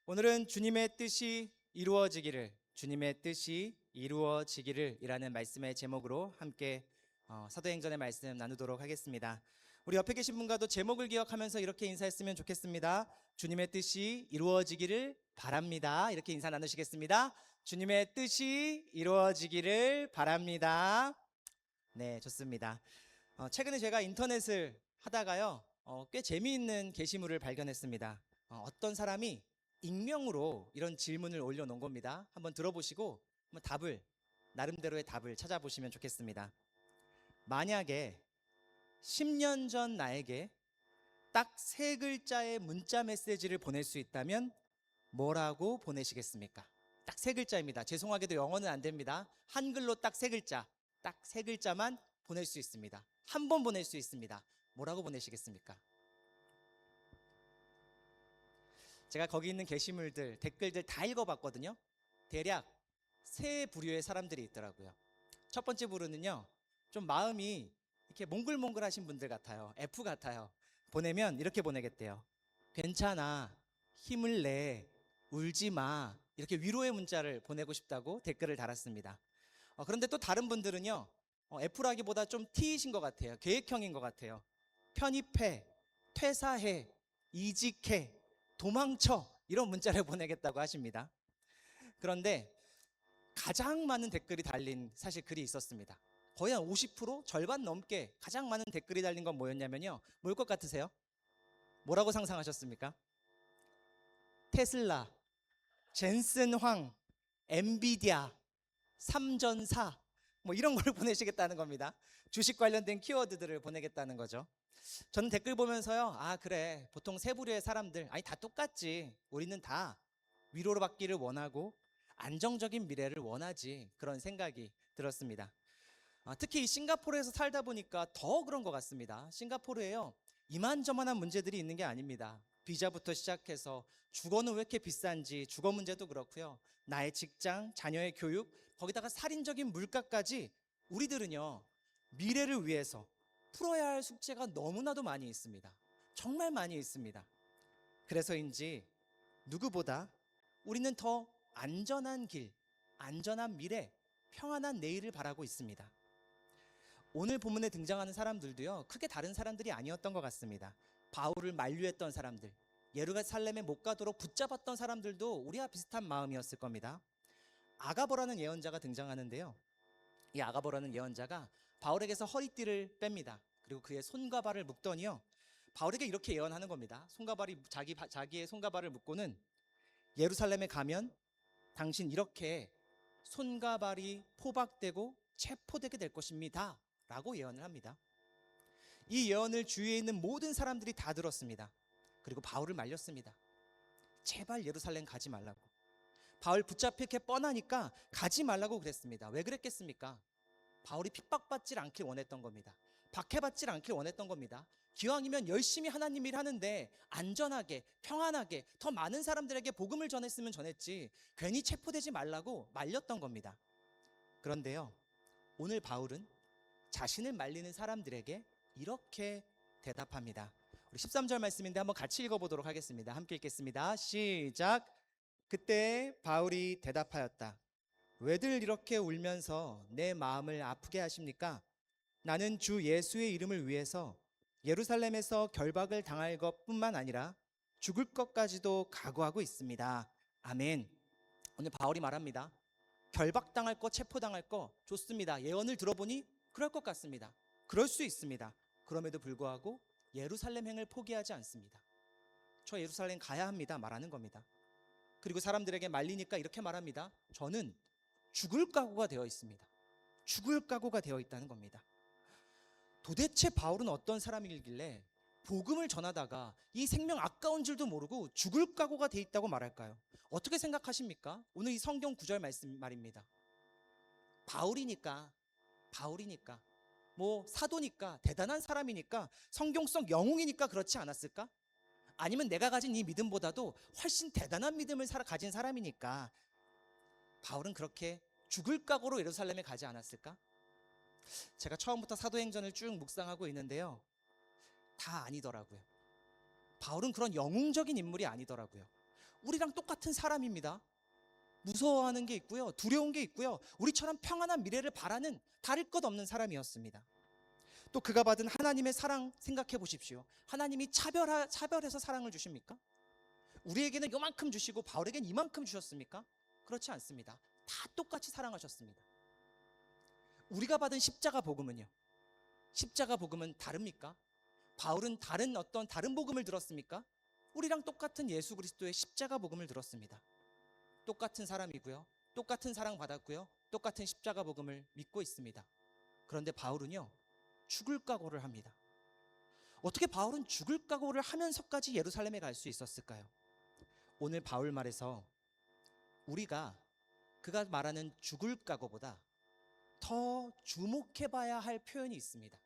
오늘은 주님의 뜻이 이루어지기를 이라는 말씀의 제목으로 함께 사도행전의 말씀 나누도록 하겠습니다. 우리 옆에 계신 분과도 제목을 기억하면서 이렇게 인사했으면 좋겠습니다. 주님의 뜻이 이루어지기를 바랍니다. 이렇게 인사 나누시겠습니다. 주님의 뜻이 이루어지기를 바랍니다. 네, 좋습니다. 최근에 제가 인터넷을 하다가요, 꽤 재미있는 게시물을 발견했습니다. 어떤 사람이 익명으로 이런 질문을 올려놓은 겁니다. 한번 들어보시고 한번 나름대로의 답을 찾아보시면 좋겠습니다. 만약에 10년 전 나에게 딱 3글자의 문자 메시지를 보낼 수 있다면 뭐라고 보내시겠습니까? 딱 3글자입니다. 죄송하게도 영어는 안 됩니다. 한글로 딱 3글자, 딱 3글자만 보낼 수 있습니다. 한 번 보낼 수 있습니다. 뭐라고 보내시겠습니까? 제가 거기 있는 게시물들, 댓글들 다 읽어봤거든요. 대략 3부류의 사람들이 있더라고요. 첫 번째 부류는요, 좀 마음이 이렇게 몽글몽글하신 분들 같아요. F 같아요. 보내면 이렇게 보내겠대요. 괜찮아, 힘을 내, 울지 마. 이렇게 위로의 문자를 보내고 싶다고 댓글을 달았습니다. 그런데 또 다른 분들은요, F라기보다 좀 T이신 것 같아요. 계획형인 것 같아요. 편입해, 퇴사해, 이직해, 도망쳐, 이런 문자를 보내겠다고 하십니다. 그런데 가장 많은 댓글이 달린 사실 글이 있었습니다. 거의 한 50%? 절반 넘게 가장 많은 댓글이 달린 건 뭐였냐면요, 뭘 것 같으세요? 뭐라고 상상하셨습니까? 테슬라, 젠슨 황, 엔비디아, 삼전사, 뭐 이런 걸 보내시겠다는 겁니다. 주식 관련된 키워드들을 보내겠다는 거죠. 저는 댓글 보면서요, 그래, 보통 3부류의 사람들, 다 똑같지. 우리는 다 위로를 받기를 원하고 안정적인 미래를 원하지, 그런 생각이 들었습니다. 특히 이 싱가포르에서 살다 보니까 더 그런 것 같습니다. 싱가포르에요, 이만저만한 문제들이 있는 게 아닙니다. 비자부터 시작해서 주거는 왜 이렇게 비싼지, 주거 문제도 그렇고요, 나의 직장, 자녀의 교육, 거기다가 살인적인 물가까지 우리들은요, 미래를 위해서 풀어야 할 숙제가 너무나도 많이 있습니다. 정말 많이 있습니다. 그래서인지 누구보다 우리는 더 안전한 길, 안전한 미래, 평안한 내일을 바라고 있습니다. 오늘 본문에 등장하는 사람들도요, 크게 다른 사람들이 아니었던 것 같습니다. 바울을 만류했던 사람들, 예루살렘에 못 가도록 붙잡았던 사람들도 우리와 비슷한 마음이었을 겁니다. 아가보라는 예언자가 등장하는데요, 이 아가보라는 예언자가 바울에게서 허리띠를 뺍니다. 그리고 그의 손과 발을 묶더니요, 바울에게 이렇게 예언하는 겁니다. 자기의 손과 발을 묶고는, 예루살렘에 가면 당신 이렇게 손과 발이 포박되고 체포되게 될 것입니다 라고 예언을 합니다. 이 예언을 주위에 있는 모든 사람들이 다 들었습니다. 그리고 바울을 말렸습니다. 제발 예루살렘 가지 말라고. 바울 붙잡힐 게 뻔하니까 가지 말라고 그랬습니다. 왜 그랬겠습니까? 바울이 핍박받질 않길 원했던 겁니다. 박해받질 않길 원했던 겁니다. 기왕이면 열심히 하나님 일 하는데 안전하게, 평안하게, 더 많은 사람들에게 복음을 전했으면 전했지, 괜히 체포되지 말라고 말렸던 겁니다. 그런데요, 오늘 바울은 자신을 말리는 사람들에게 이렇게 대답합니다. 우리 13절 말씀인데 한번 같이 읽어보도록 하겠습니다. 함께 읽겠습니다. 시작. 그때 바울이 대답하였다. 왜들 이렇게 울면서 내 마음을 아프게 하십니까? 나는 주 예수의 이름을 위해서 예루살렘에서 결박을 당할 것뿐만 아니라 죽을 것까지도 각오하고 있습니다. 아멘. 오늘 바울이 말합니다. 결박당할 거, 체포당할 거 좋습니다. 예언을 들어보니 그럴 것 같습니다. 그럴 수 있습니다. 그럼에도 불구하고 예루살렘행을 포기하지 않습니다. 저 예루살렘 가야 합니다 말하는 겁니다. 그리고 사람들에게 말리니까 이렇게 말합니다. 저는 죽을 각오가 되어 있습니다. 죽을 각오가 되어 있다는 겁니다. 도대체 바울은 어떤 사람이길래 복음을 전하다가 이 생명 아까운 줄도 모르고 죽을 각오가 되어 있다고 말할까요? 어떻게 생각하십니까? 오늘 이 성경 구절 말씀 말입니다. 바울이니까, 뭐 사도니까, 대단한 사람이니까, 성경성 영웅이니까 그렇지 않았을까? 아니면 내가 가진 이 믿음보다도 훨씬 대단한 믿음을 가진 사람이니까 바울은 그렇게 죽을 각오로 예루살렘에 가지 않았을까? 제가 처음부터 사도행전을 쭉 묵상하고 있는데요, 다 아니더라고요. 바울은 그런 영웅적인 인물이 아니더라고요. 우리랑 똑같은 사람입니다. 무서워하는 게 있고요, 두려운 게 있고요, 우리처럼 평안한 미래를 바라는 다를 것 없는 사람이었습니다. 또 그가 받은 하나님의 사랑 생각해 보십시오. 하나님이 차별해서 사랑을 주십니까? 우리에게는 요만큼 주시고 바울에게는 이만큼 주셨습니까? 그렇지 않습니다. 다 똑같이 사랑하셨습니다. 우리가 받은 십자가 복음은요, 십자가 복음은 다릅니까? 바울은 다른 복음을 들었습니까? 우리랑 똑같은 예수 그리스도의 십자가 복음을 들었습니다. 똑같은 사람이고요, 똑같은 사랑 받았고요, 똑같은 십자가 복음을 믿고 있습니다. 그런데 바울은요, 죽을 각오를 합니다. 어떻게 바울은 죽을 각오를 하면서까지 예루살렘에 갈 수 있었을까요? 오늘 바울 말에서 우리가 그가 말하는 죽을 각오보다 더 주목해봐야 할 표현이 있습니다.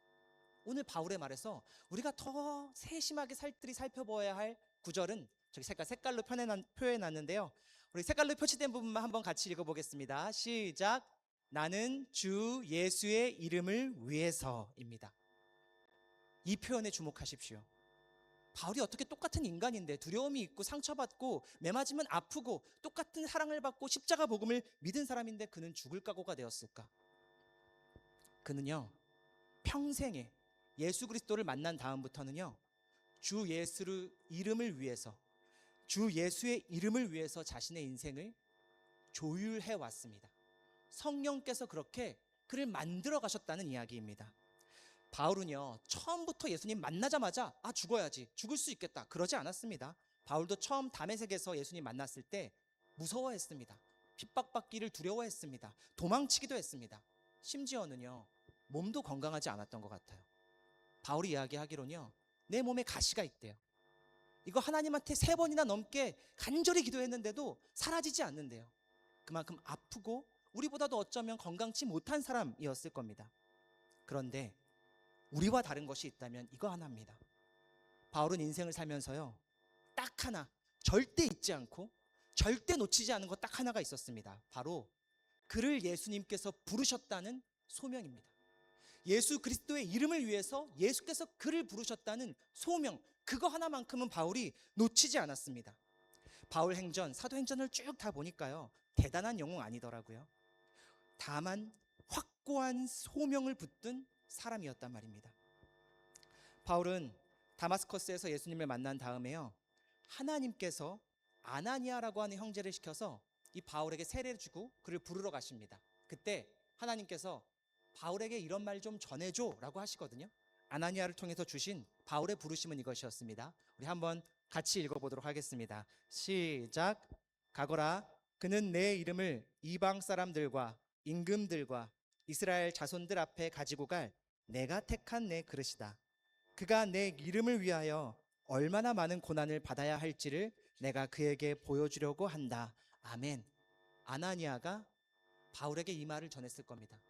오늘 바울의 말에서 우리가 더 세심하게 살펴봐야 할 구절은 저기 색깔로 표현해놨는데요. 우리 색깔로 표시된 부분만 한번 같이 읽어보겠습니다. 시작. 나는 주 예수의 이름을 위해서입니다. 이 표현에 주목하십시오. 바울이 어떻게 똑같은 인간인데 두려움이 있고 상처받고 매맞으면 아프고 똑같은 사랑을 받고 십자가 복음을 믿은 사람인데 그는 죽을 각오가 되었을까? 그는요, 평생에 예수 그리스도를 만난 다음부터는요, 주 예수의 이름을 위해서 자신의 인생을 조율해 왔습니다. 성령께서 그렇게 그를 만들어 가셨다는 이야기입니다. 바울은요, 처음부터 예수님 만나자마자 죽어야지, 죽을 수 있겠다, 그러지 않았습니다. 바울도 처음 다메섹에서 예수님 만났을 때 무서워했습니다. 핍박받기를 두려워했습니다. 도망치기도 했습니다. 심지어는요, 몸도 건강하지 않았던 것 같아요. 바울이 이야기하기로는요, 내 몸에 가시가 있대요. 이거 하나님한테 3번이나 넘게 간절히 기도했는데도 사라지지 않는데요. 그만큼 아프고 우리보다도 어쩌면 건강치 못한 사람이었을 겁니다. 그런데 우리와 다른 것이 있다면 이거 하나입니다. 바울은 인생을 살면서요, 딱 하나, 절대 잊지 않고 절대 놓치지 않은 것 딱 하나가 있었습니다. 바로 그를 예수님께서 부르셨다는 소명입니다. 예수 그리스도의 이름을 위해서 예수께서 그를 부르셨다는 소명, 그거 하나만큼은 바울이 놓치지 않았습니다. 바울 행전, 사도행전을 쭉 다 보니까요, 대단한 영웅 아니더라고요. 다만 확고한 소명을 붙든 사람이었단 말입니다. 바울은 다마스커스에서 예수님을 만난 다음에요, 하나님께서 아나니아라고 하는 형제를 시켜서 이 바울에게 세례를 주고 그를 부르러 가십니다. 그때 하나님께서 바울에게 이런 말 좀 전해줘 라고 하시거든요. 아나니아를 통해서 주신 바울의 부르심은 이것이었습니다. 우리 한번 같이 읽어보도록 하겠습니다. 시작. 가거라, 그는 내 이름을 이방 사람들과 임금들과 이스라엘 자손들 앞에 가지고 갈 내가 택한 내 그릇이다. 그가 내 이름을 위하여 얼마나 많은 고난을 받아야 할지를 내가 그에게 보여주려고 한다. 아멘. 아나니아가 바울에게 이 말을 전했을 겁니다.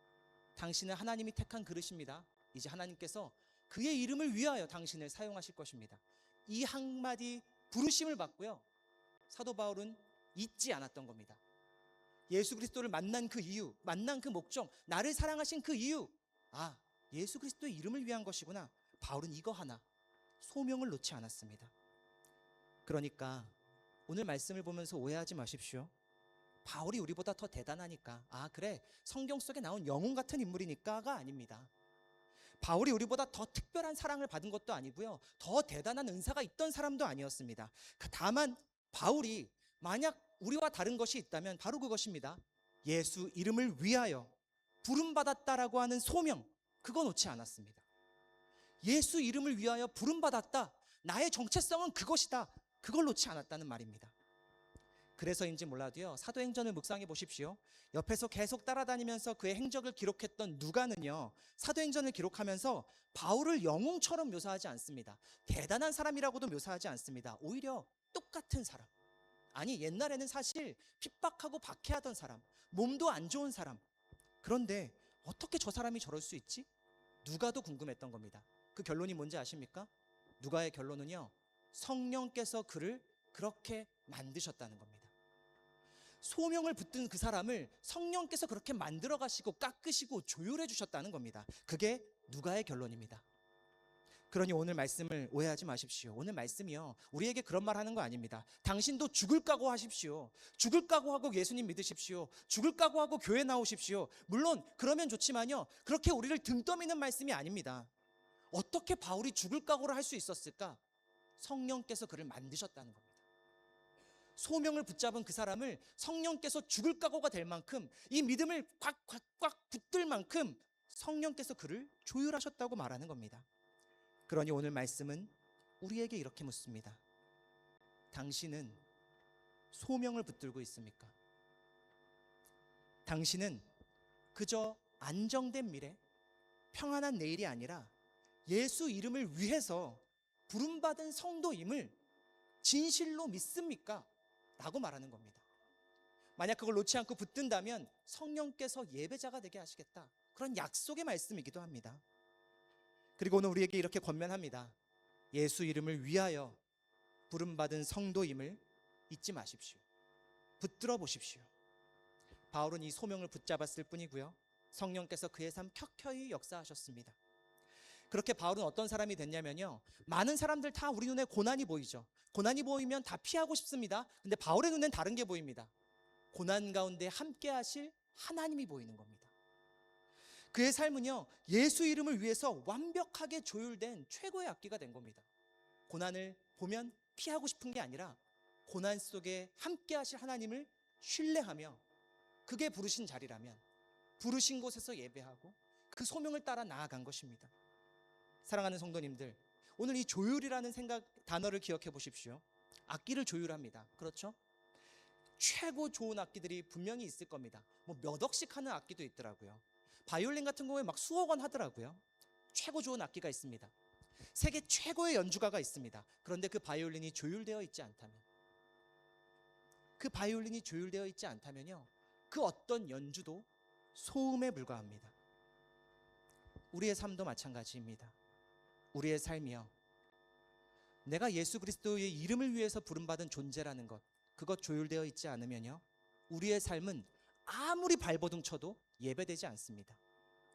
당신은 하나님이 택한 그릇입니다. 이제 하나님께서 그의 이름을 위하여 당신을 사용하실 것입니다. 이 한마디 부르심을 받고요, 사도 바울은 잊지 않았던 겁니다. 예수 그리스도를 만난 그 이유, 만난 그 목적, 나를 사랑하신 그 이유, 예수 그리스도의 이름을 위한 것이구나. 바울은 이거 하나, 소명을 놓지 않았습니다. 그러니까 오늘 말씀을 보면서 오해하지 마십시오. 바울이 우리보다 더 대단하니까, 그래, 성경 속에 나온 영웅 같은 인물이니까가 아닙니다. 바울이 우리보다 더 특별한 사랑을 받은 것도 아니고요, 더 대단한 은사가 있던 사람도 아니었습니다. 다만 바울이 만약 우리와 다른 것이 있다면 바로 그것입니다. 예수 이름을 위하여 부름받았다라고 하는 소명, 그거 놓지 않았습니다. 예수 이름을 위하여 부름받았다, 나의 정체성은 그것이다, 그걸 놓지 않았다는 말입니다. 그래서인지 몰라도요, 사도행전을 묵상해 보십시오. 옆에서 계속 따라다니면서 그의 행적을 기록했던 누가는요, 사도행전을 기록하면서 바울을 영웅처럼 묘사하지 않습니다. 대단한 사람이라고도 묘사하지 않습니다. 오히려 똑같은 사람, 옛날에는 사실 핍박하고 박해하던 사람, 몸도 안 좋은 사람, 그런데 어떻게 저 사람이 저럴 수 있지? 누가도 궁금했던 겁니다. 그 결론이 뭔지 아십니까? 누가의 결론은요, 성령께서 그를 그렇게 만드셨다는 겁니다. 소명을 붙든 그 사람을 성령께서 그렇게 만들어 가시고 깎으시고 조율해 주셨다는 겁니다. 그게 누가의 결론입니다. 그러니 오늘 말씀을 오해하지 마십시오. 오늘 말씀이요, 우리에게 그런 말 하는 거 아닙니다. 당신도 죽을 각오하십시오. 죽을 각오하고 예수님 믿으십시오. 죽을 각오하고 교회 나오십시오. 물론 그러면 좋지만요, 그렇게 우리를 등 떠미는 말씀이 아닙니다. 어떻게 바울이 죽을 각오를 할 수 있었을까? 성령께서 그를 만드셨다는 겁니다. 소명을 붙잡은 그 사람을 성령께서 죽을 각오가 될 만큼, 이 믿음을 꽉 붙들 만큼 성령께서 그를 조율하셨다고 말하는 겁니다. 그러니 오늘 말씀은 우리에게 이렇게 묻습니다. 당신은 소명을 붙들고 있습니까? 당신은 그저 안정된 미래, 평안한 내일이 아니라 예수 이름을 위해서 부름받은 성도임을 진실로 믿습니까? 라고 말하는 겁니다. 만약 그걸 놓지 않고 붙든다면 성령께서 예배자가 되게 하시겠다, 그런 약속의 말씀이기도 합니다. 그리고 오늘 우리에게 이렇게 권면합니다. 예수 이름을 위하여 부름받은 성도임을 잊지 마십시오. 붙들어 보십시오. 바울은 이 소명을 붙잡았을 뿐이고요, 성령께서 그의 삶 켜켜이 역사하셨습니다. 그렇게 바울은 어떤 사람이 됐냐면요, 많은 사람들 다 우리 눈에 고난이 보이죠. 고난이 보이면 다 피하고 싶습니다. 근데 바울의 눈엔 다른 게 보입니다. 고난 가운데 함께 하실 하나님이 보이는 겁니다. 그의 삶은요, 예수 이름을 위해서 완벽하게 조율된 최고의 악기가 된 겁니다. 고난을 보면 피하고 싶은 게 아니라 고난 속에 함께 하실 하나님을 신뢰하며, 그게 부르신 자리라면 부르신 곳에서 예배하고 그 소명을 따라 나아간 것입니다. 사랑하는 성도님들, 오늘 이 조율이라는 단어를 기억해 보십시오. 악기를 조율합니다. 그렇죠? 최고 좋은 악기들이 분명히 있을 겁니다. 뭐 몇 억씩 하는 악기도 있더라고요. 바이올린 같은 경우에 막 수억 원 하더라고요. 최고 좋은 악기가 있습니다. 세계 최고의 연주가가 있습니다. 그런데 그 바이올린이 조율되어 있지 않다면, 그 어떤 연주도 소음에 불과합니다. 우리의 삶도 마찬가지입니다. 우리의 삶이요, 내가 예수 그리스도의 이름을 위해서 부름받은 존재라는 것, 그것 조율되어 있지 않으면요, 우리의 삶은 아무리 발버둥 쳐도 예배되지 않습니다.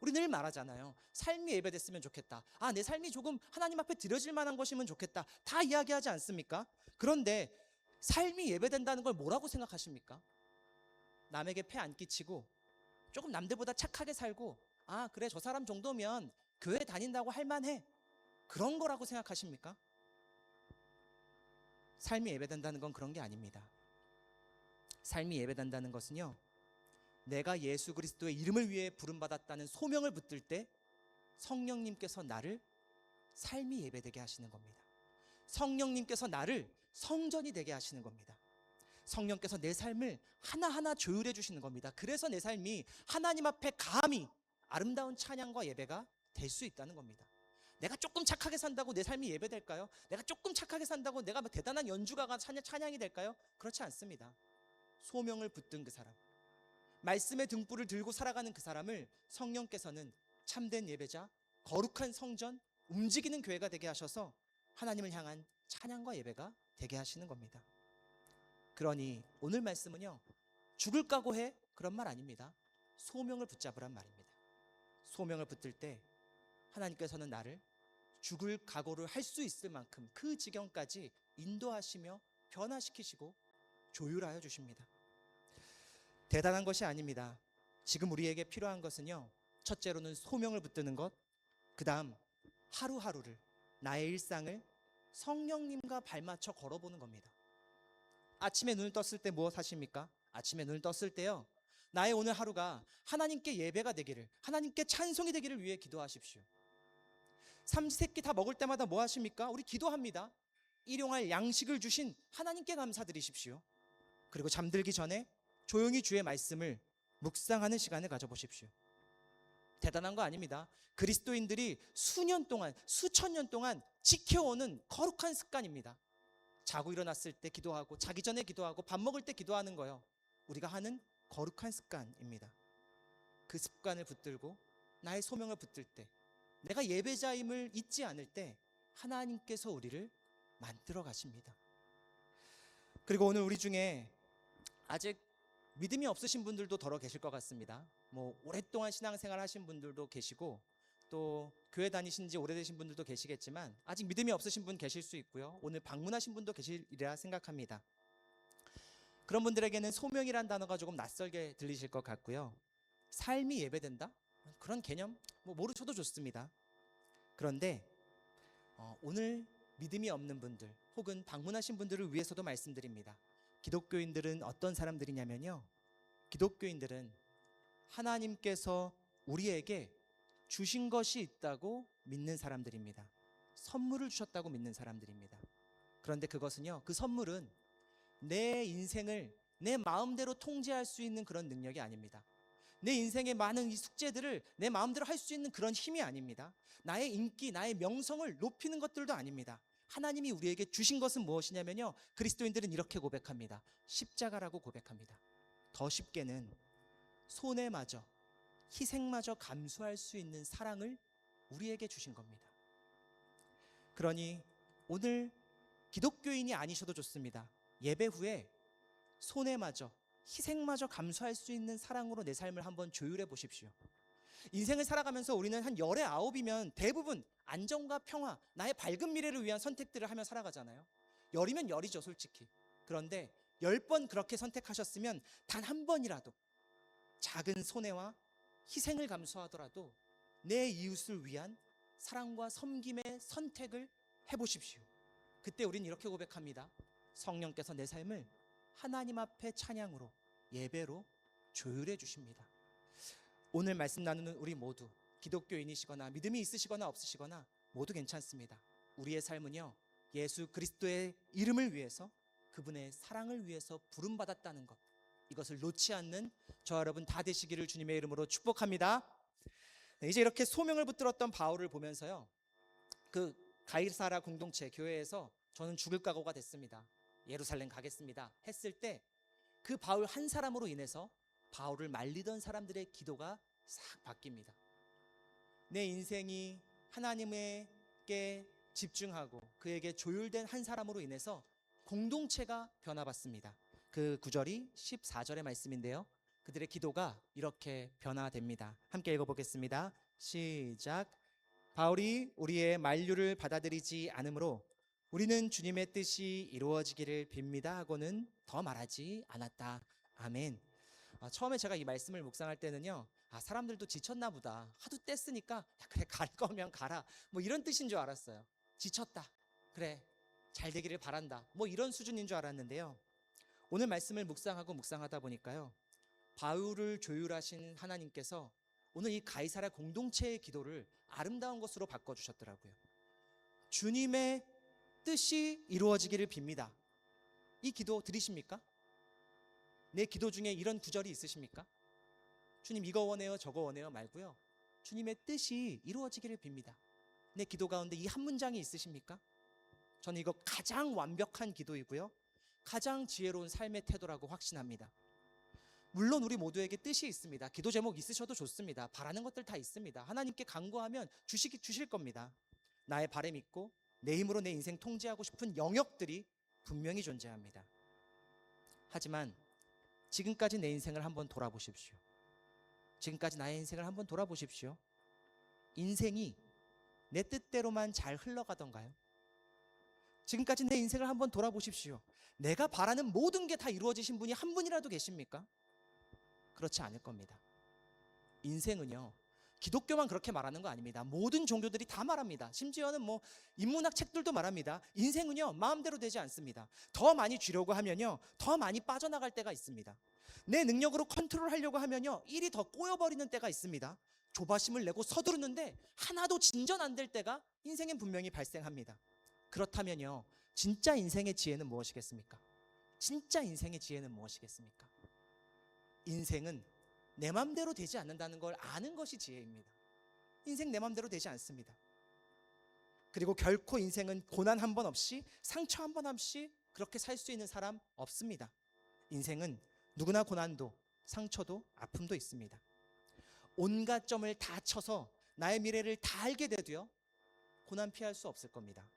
우리 늘 말하잖아요. 삶이 예배됐으면 좋겠다. 내 삶이 조금 하나님 앞에 드려질 만한 것이면 좋겠다. 다 이야기하지 않습니까? 그런데 삶이 예배된다는 걸 뭐라고 생각하십니까? 남에게 폐 안 끼치고 조금 남들보다 착하게 살고, 그래, 저 사람 정도면 교회 다닌다고 할 만해, 그런 거라고 생각하십니까? 삶이 예배된다는 건 그런 게 아닙니다. 삶이 예배된다는 것은요, 내가 예수 그리스도의 이름을 위해 부름받았다는 소명을 붙들 때 성령님께서 나를 삶이 예배되게 하시는 겁니다. 성령님께서 나를 성전이 되게 하시는 겁니다. 성령께서 내 삶을 하나하나 조율해 주시는 겁니다. 그래서 내 삶이 하나님 앞에 감히 아름다운 찬양과 예배가 될 수 있다는 겁니다. 내가 조금 착하게 산다고 내 삶이 예배될까요? 내가 조금 착하게 산다고 내가 대단한 연주가가 찬양이 될까요? 그렇지 않습니다. 소명을 붙든 그 사람, 말씀의 등불을 들고 살아가는 그 사람을 성령께서는 참된 예배자, 거룩한 성전, 움직이는 교회가 되게 하셔서 하나님을 향한 찬양과 예배가 되게 하시는 겁니다. 그러니 오늘 말씀은요, 죽을 각오해, 그런 말 아닙니다. 소명을 붙잡으란 말입니다. 소명을 붙들 때 하나님께서는 나를 죽을 각오를 할 수 있을 만큼 그 지경까지 인도하시며 변화시키시고 조율하여 주십니다. 대단한 것이 아닙니다. 지금 우리에게 필요한 것은요, 첫째로는 소명을 붙드는 것, 그 다음 하루하루를, 나의 일상을 성령님과 발맞춰 걸어보는 겁니다. 아침에 눈을 떴을 때 무엇 하십니까? 아침에 눈을 떴을 때요, 나의 오늘 하루가 하나님께 예배가 되기를, 하나님께 찬송이 되기를 위해 기도하십시오. 삼시세끼 다 먹을 때마다 뭐 하십니까? 우리 기도합니다. 일용할 양식을 주신 하나님께 감사드리십시오. 그리고 잠들기 전에 조용히 주의 말씀을 묵상하는 시간을 가져보십시오. 대단한 거 아닙니다. 그리스도인들이 수년 동안, 수천 년 동안 지켜오는 거룩한 습관입니다. 자고 일어났을 때 기도하고, 자기 전에 기도하고, 밥 먹을 때 기도하는 거요, 우리가 하는 거룩한 습관입니다. 그 습관을 붙들고 나의 소명을 붙들 때, 내가 예배자임을 잊지 않을 때 하나님께서 우리를 만들어 가십니다. 그리고 오늘 우리 중에 아직 믿음이 없으신 분들도 더러 계실 것 같습니다. 오랫동안 신앙생활 하신 분들도 계시고, 또 교회 다니신 지 오래되신 분들도 계시겠지만 아직 믿음이 없으신 분 계실 수 있고요. 오늘 방문하신 분도 계시리라 생각합니다. 그런 분들에게는 소명이란 단어가 조금 낯설게 들리실 것 같고요. 삶이 예배된다? 그런 개념 모르셔도 좋습니다. 그런데 오늘 믿음이 없는 분들 혹은 방문하신 분들을 위해서도 말씀드립니다. 기독교인들은 어떤 사람들이냐면요, 기독교인들은 하나님께서 우리에게 주신 것이 있다고 믿는 사람들입니다. 선물을 주셨다고 믿는 사람들입니다. 그런데 그것은요, 그 선물은 내 인생을 내 마음대로 통제할 수 있는 그런 능력이 아닙니다. 내 인생의 많은 이 숙제들을 내 마음대로 할 수 있는 그런 힘이 아닙니다. 나의 인기, 나의 명성을 높이는 것들도 아닙니다. 하나님이 우리에게 주신 것은 무엇이냐면요, 그리스도인들은 이렇게 고백합니다. 십자가라고 고백합니다. 더 쉽게는 손해마저, 희생마저 감수할 수 있는 사랑을 우리에게 주신 겁니다. 그러니 오늘 기독교인이 아니셔도 좋습니다. 예배 후에 손해마저, 희생마저 감수할 수 있는 사랑으로 내 삶을 한번 조율해 보십시오. 인생을 살아가면서 우리는 한 열의 아홉이면 대부분 안정과 평화, 나의 밝은 미래를 위한 선택들을 하며 살아가잖아요. 열이면 열이죠, 솔직히. 그런데 10번 그렇게 선택하셨으면 단 한 번이라도 작은 손해와 희생을 감수하더라도 내 이웃을 위한 사랑과 섬김의 선택을 해보십시오. 그때 우린 이렇게 고백합니다. 성령께서 내 삶을 하나님 앞에 찬양으로, 예배로 조율해 주십니다. 오늘 말씀 나누는 우리 모두 기독교인이시거나 믿음이 있으시거나 없으시거나 모두 괜찮습니다. 우리의 삶은요, 예수 그리스도의 이름을 위해서, 그분의 사랑을 위해서 부름받았다는 것, 이것을 놓지 않는 저와 여러분 다 되시기를 주님의 이름으로 축복합니다. 네, 이제 이렇게 소명을 붙들었던 바울을 보면서요, 그 가이사라 공동체 교회에서 저는 죽을 각오가 됐습니다, 예루살렘 가겠습니다 했을 때 그 바울 한 사람으로 인해서 바울을 말리던 사람들의 기도가 싹 바뀝니다. 내 인생이 하나님에게 집중하고 그에게 조율된 한 사람으로 인해서 공동체가 변화받습니다. 그 구절이 14절의 말씀인데요, 그들의 기도가 이렇게 변화됩니다. 함께 읽어보겠습니다. 시작. 바울이 우리의 만류를 받아들이지 않으므로 우리는 주님의 뜻이 이루어지기를 빕니다 하고는 더 말하지 않았다. 아멘. 처음에 제가 이 말씀을 묵상할 때는요, 사람들도 지쳤나 보다, 하도 뗐으니까 그래 갈 거면 가라, 이런 뜻인 줄 알았어요. 지쳤다, 그래 잘 되기를 바란다, 이런 수준인 줄 알았는데요, 오늘 말씀을 묵상하다 보니까요, 바울을 조율하신 하나님께서 오늘 이 가이사랴 공동체의 기도를 아름다운 것으로 바꿔주셨더라고요. 주님의 뜻이 이루어지기를 빕니다. 이 기도 들으십니까? 내 기도 중에 이런 구절이 있으십니까? 주님 이거 원해요, 저거 원해요 말고요, 주님의 뜻이 이루어지기를 빕니다. 내 기도 가운데 이 한 문장이 있으십니까? 저는 이거 가장 완벽한 기도이고요, 가장 지혜로운 삶의 태도라고 확신합니다. 물론 우리 모두에게 뜻이 있습니다. 기도 제목 있으셔도 좋습니다. 바라는 것들 다 있습니다. 하나님께 간구하면 주실 겁니다. 나의 바람 있고 내 힘으로 내 인생 통제하고 싶은 영역들이 분명히 존재합니다. 하지만 지금까지 내 인생을 한번 돌아보십시오. 지금까지 나의 인생을 한번 돌아보십시오. 인생이 내 뜻대로만 잘 흘러가던가요? 지금까지 내 인생을 한번 돌아보십시오. 내가 바라는 모든 게 다 이루어지신 분이 한 분이라도 계십니까? 그렇지 않을 겁니다. 인생은요, 기독교만 그렇게 말하는 거 아닙니다. 모든 종교들이 다 말합니다. 심지어는 인문학 책들도 말합니다. 인생은요, 마음대로 되지 않습니다. 더 많이 쥐려고 하면요, 더 많이 빠져나갈 때가 있습니다. 내 능력으로 컨트롤하려고 하면요, 일이 더 꼬여버리는 때가 있습니다. 조바심을 내고 서두르는데 하나도 진전 안 될 때가 인생엔 분명히 발생합니다. 그렇다면요, 진짜 인생의 지혜는 무엇이겠습니까? 진짜 인생의 지혜는 무엇이겠습니까? 인생은 내 맘대로 되지 않는다는 걸 아는 것이 지혜입니다. 인생 내 맘대로 되지 않습니다. 그리고 결코 인생은 고난 한 번 없이, 상처 한 번 없이 그렇게 살 수 있는 사람 없습니다. 인생은 누구나 고난도, 상처도, 아픔도 있습니다. 온갖 점을 다 쳐서 나의 미래를 다 알게 돼도요, 고난 피할 수 없을 겁니다.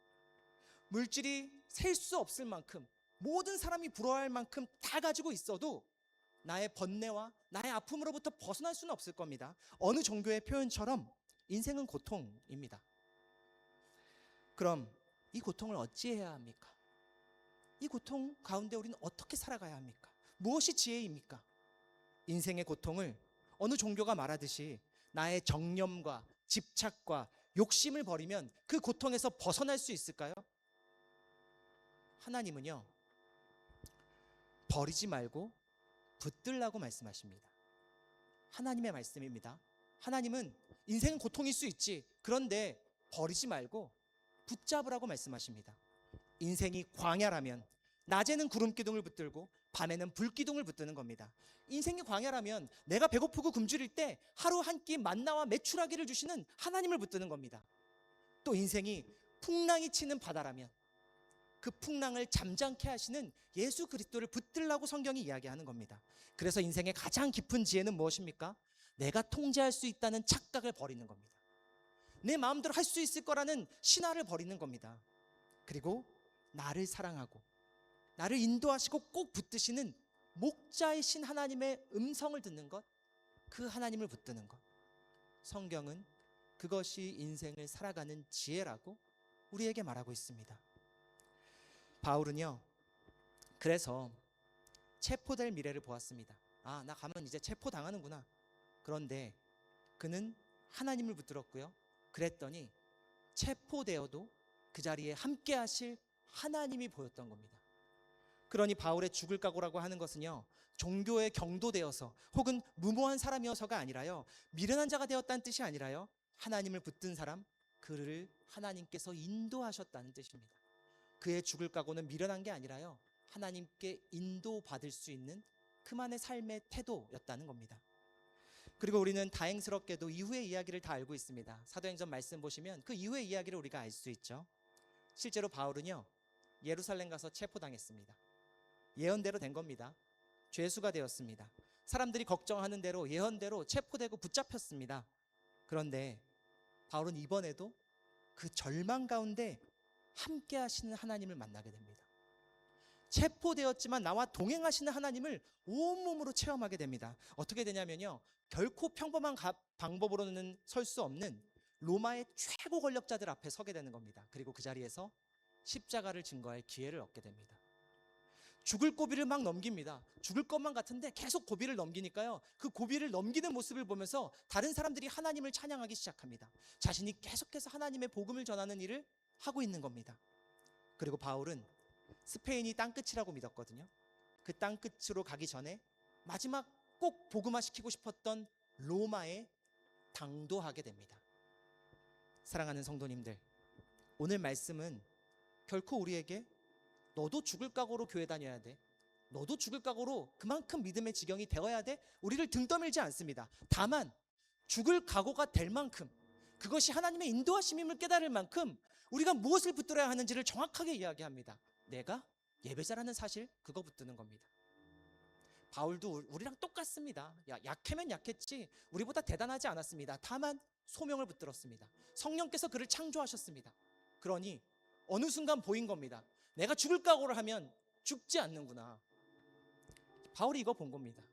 물질이 셀 수 없을 만큼, 모든 사람이 부러워할 만큼 다 가지고 있어도 나의 번뇌와 나의 아픔으로부터 벗어날 수는 없을 겁니다. 어느 종교의 표현처럼 인생은 고통입니다. 그럼 이 고통을 어찌해야 합니까? 이 고통 가운데 우리는 어떻게 살아가야 합니까? 무엇이 지혜입니까? 인생의 고통을 어느 종교가 말하듯이 나의 정념과 집착과 욕심을 버리면 그 고통에서 벗어날 수 있을까요? 하나님은요, 버리지 말고 붙들라고 말씀하십니다. 하나님의 말씀입니다. 하나님은 인생은 고통일 수 있지, 그런데 버리지 말고 붙잡으라고 말씀하십니다. 인생이 광야라면 낮에는 구름 기둥을 붙들고 밤에는 불 기둥을 붙드는 겁니다. 인생이 광야라면 내가 배고프고 굶주릴 때 하루 한 끼 만나와 메추라기를 주시는 하나님을 붙드는 겁니다. 또 인생이 풍랑이 치는 바다라면 그 풍랑을 잠잠케 하시는 예수 그리스도를 붙들라고 성경이 이야기하는 겁니다. 그래서 인생의 가장 깊은 지혜는 무엇입니까? 내가 통제할 수 있다는 착각을 버리는 겁니다. 내 마음대로 할 수 있을 거라는 신화를 버리는 겁니다. 그리고 나를 사랑하고 나를 인도하시고 꼭 붙드시는 목자이신 하나님의 음성을 듣는 것, 그 하나님을 붙드는 것. 성경은 그것이 인생을 살아가는 지혜라고 우리에게 말하고 있습니다. 바울은요, 그래서 체포될 미래를 보았습니다. 아, 나 가면 이제 체포당하는구나. 그런데 그는 하나님을 붙들었고요. 그랬더니 체포되어도 그 자리에 함께 하실 하나님이 보였던 겁니다. 그러니 바울의 죽을 각오라고 하는 것은요, 종교에 경도되어서 혹은 무모한 사람이어서가 아니라요, 미련한 자가 되었다는 뜻이 아니라요, 하나님을 붙든 사람, 그를 하나님께서 인도하셨다는 뜻입니다. 그의 죽을 각오는 미련한 게 아니라요, 하나님께 인도받을 수 있는 그만의 삶의 태도였다는 겁니다. 그리고 우리는 다행스럽게도 이후의 이야기를 다 알고 있습니다. 사도행전 말씀 보시면 그 이후의 이야기를 우리가 알 수 있죠. 실제로 바울은요, 예루살렘 가서 체포당했습니다. 예언대로 된 겁니다. 죄수가 되었습니다. 사람들이 걱정하는 대로 예언대로 체포되고 붙잡혔습니다. 그런데 바울은 이번에도 그 절망 가운데 함께 하시는 하나님을 만나게 됩니다. 체포되었지만 나와 동행하시는 하나님을 온몸으로 체험하게 됩니다. 어떻게 되냐면요, 결코 평범한 방법으로는 설 수 없는 로마의 최고 권력자들 앞에 서게 되는 겁니다. 그리고 그 자리에서 십자가를 증거할 기회를 얻게 됩니다. 죽을 고비를 막 넘깁니다. 죽을 것만 같은데 계속 고비를 넘기니까요, 그 고비를 넘기는 모습을 보면서 다른 사람들이 하나님을 찬양하기 시작합니다. 자신이 계속해서 하나님의 복음을 전하는 일을 하고 있는 겁니다. 그리고 바울은 스페인이 땅끝이라고 믿었거든요. 그 땅끝으로 가기 전에 마지막 꼭 복음화시키고 싶었던 로마에 당도하게 됩니다. 사랑하는 성도님들, 오늘 말씀은 결코 우리에게 너도 죽을 각오로 교회 다녀야 돼, 너도 죽을 각오로 그만큼 믿음의 지경이 되어야 돼, 우리를 등 떠밀지 않습니다. 다만 죽을 각오가 될 만큼, 그것이 하나님의 인도하심임을 깨달을 만큼 우리가 무엇을 붙들어야 하는지를 정확하게 이야기합니다. 내가 예배자라는 사실, 그거 붙드는 겁니다. 바울도 우리랑 똑같습니다. 약하면 약했지 우리보다 대단하지 않았습니다. 다만 소명을 붙들었습니다. 성령께서 그를 창조하셨습니다. 그러니 어느 순간 보인 겁니다. 내가 죽을 각오를 하면 죽지 않는구나. 바울이 이거 본 겁니다.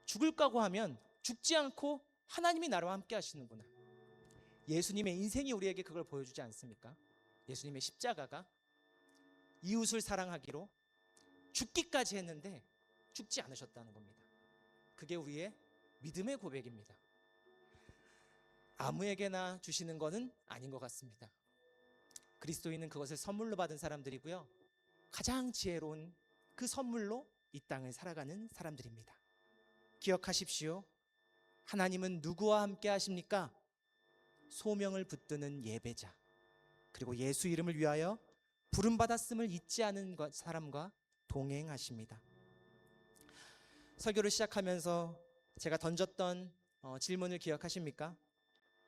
죽을 각오하면 죽지 않고 하나님이 나와 함께 하시는구나. 예수님의 인생이 우리에게 그걸 보여주지 않습니까? 예수님의 십자가가 이웃을 사랑하기로 죽기까지 했는데 죽지 않으셨다는 겁니다. 그게 우리의 믿음의 고백입니다. 아무에게나 주시는 것은 아닌 것 같습니다. 그리스도인은 그것을 선물로 받은 사람들이고요, 가장 지혜로운 그 선물로 이 땅을 살아가는 사람들입니다. 기억하십시오. 하나님은 누구와 함께 하십니까? 소명을 붙드는 예배자, 그리고 예수 이름을 위하여 부름받았음을 잊지 않은 사람과 동행하십니다. 설교를 시작하면서 제가 던졌던 질문을 기억하십니까?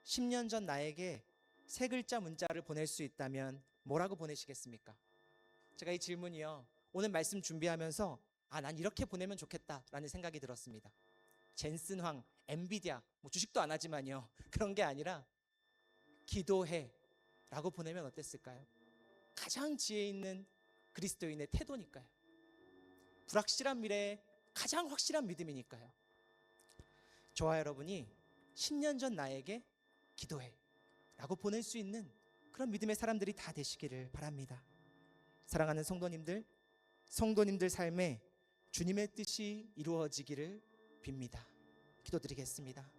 10년 전 나에게 세 글자 문자를 보낼 수 있다면 뭐라고 보내시겠습니까? 제가 이 질문이요, 오늘 말씀 준비하면서 난 이렇게 보내면 좋겠다라는 생각이 들었습니다. 젠슨 황, 엔비디아, 주식도 안 하지만요, 그런 게 아니라 기도해 라고 보내면 어땠을까요? 가장 지혜 있는 그리스도인의 태도니까요. 불확실한 미래에 가장 확실한 믿음이니까요. 저와 여러분이 10년 전 나에게 기도해 라고 보낼 수 있는 그런 믿음의 사람들이 다 되시기를 바랍니다. 사랑하는 성도님들, 성도님들 삶에 주님의 뜻이 이루어지기를 빕니다. 기도드리겠습니다.